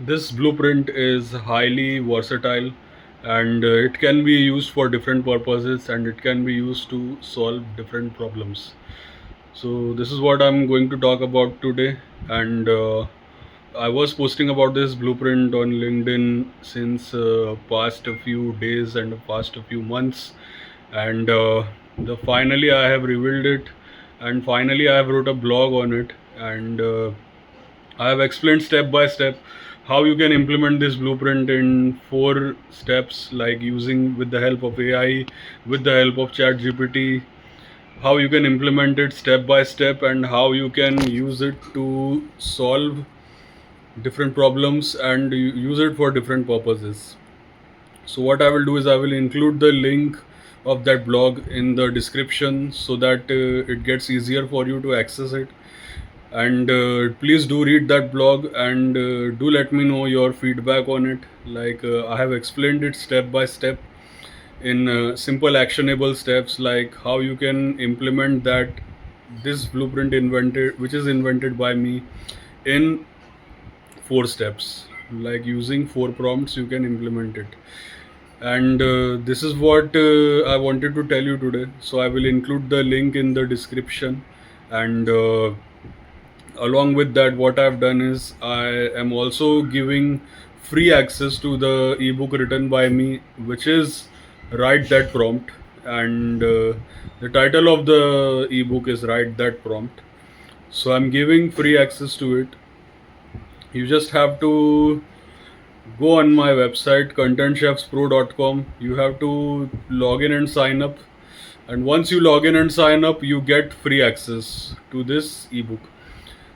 This blueprint is highly versatile and it can be used for different purposes and it can be used to solve different problems. So, this is what I'm going to talk about today. And I was posting about this blueprint on LinkedIn since past a few days and past a few months. And the finally I have revealed it, and finally I have wrote a blog on it. And I have explained step by step how you can implement this blueprint in four steps, like using with the help of AI, with the help of ChatGPT, how you can implement it step by step, and how you can use it to solve different problems and use it for different purposes. So, what I will do is I will include the link of that blog in the description so that it gets easier for you to access it, and please do read that blog and do let me know your feedback on it. Like I have explained it step by step in simple actionable steps, like how you can implement that this blueprint invented which is invented by me in four steps. Like using four prompts you can implement it, and this is what I wanted to tell you today. So I will include the link in the description, and along with that, what I've done is I am also giving free access to the ebook written by me, which is Write That Prompt. And the title of the ebook is Write That Prompt. So I'm giving free access to it. You just have to go on my website contentchefspro.com. You have to log in and sign up, and once you log in and sign up you get free access to this ebook.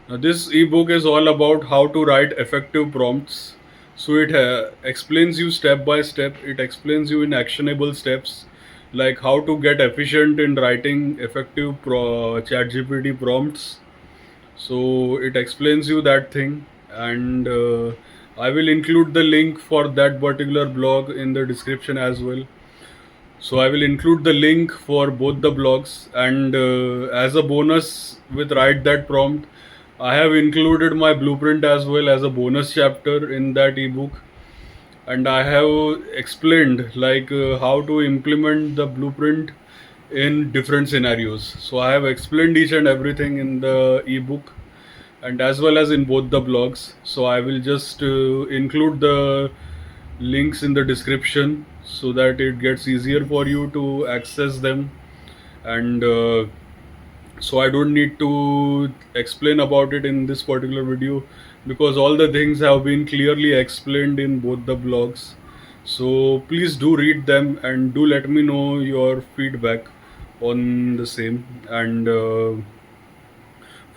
Now, this ebook is all about how to write effective prompts. So it explains you step by step. It explains you in actionable steps, like how to get efficient in writing effective ChatGPT prompts. So it explains you that thing, and I will include the link for that particular blog in the description as well. So I will include the link for both the blogs, and as a bonus with Write That Prompt, I have included my blueprint as well as a bonus chapter in that ebook, and I have explained like how to implement the blueprint in different scenarios. So I have explained each and everything in the ebook and as well as in both the blogs. So I will just include the links in the description so that it gets easier for you to access them, and so I don't need to explain about it in this particular video because all the things have been clearly explained in both the blogs. So please do read them and do let me know your feedback on the same. And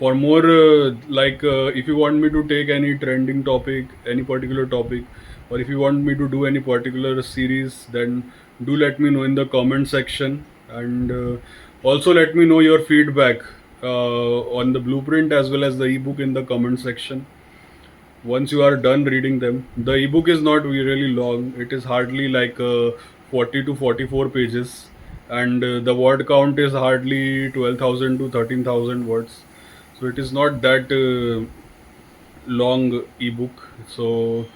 for more if you want me to take any trending topic, any particular topic, or if you want me to do any particular series, then do let me know in the comment section, and also let me know your feedback on the blueprint as well as the ebook in the comment section once you are done reading them. The ebook is not really long, it is hardly like 40 to 44 pages, and the word count is hardly 12,000 to 13,000 words. So it is not that long ebook. So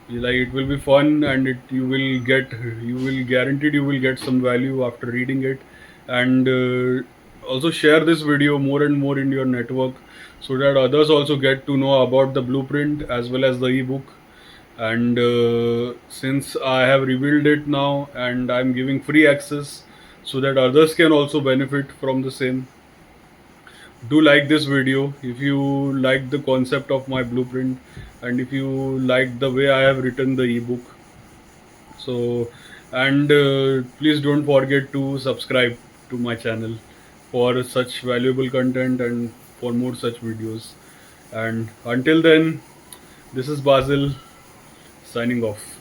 like it will be fun, and you will guaranteed you will get some value after reading it. And also share this video more and more in your network so that others also get to know about the blueprint as well as the ebook. And since I have revealed it now and I'm giving free access so that others can also benefit from the same, do like this video if you like the concept of my blueprint and if you like the way I have written the ebook. So, and please don't forget to subscribe to my channel for such valuable content and for more such videos. And until then, this is Basil signing off.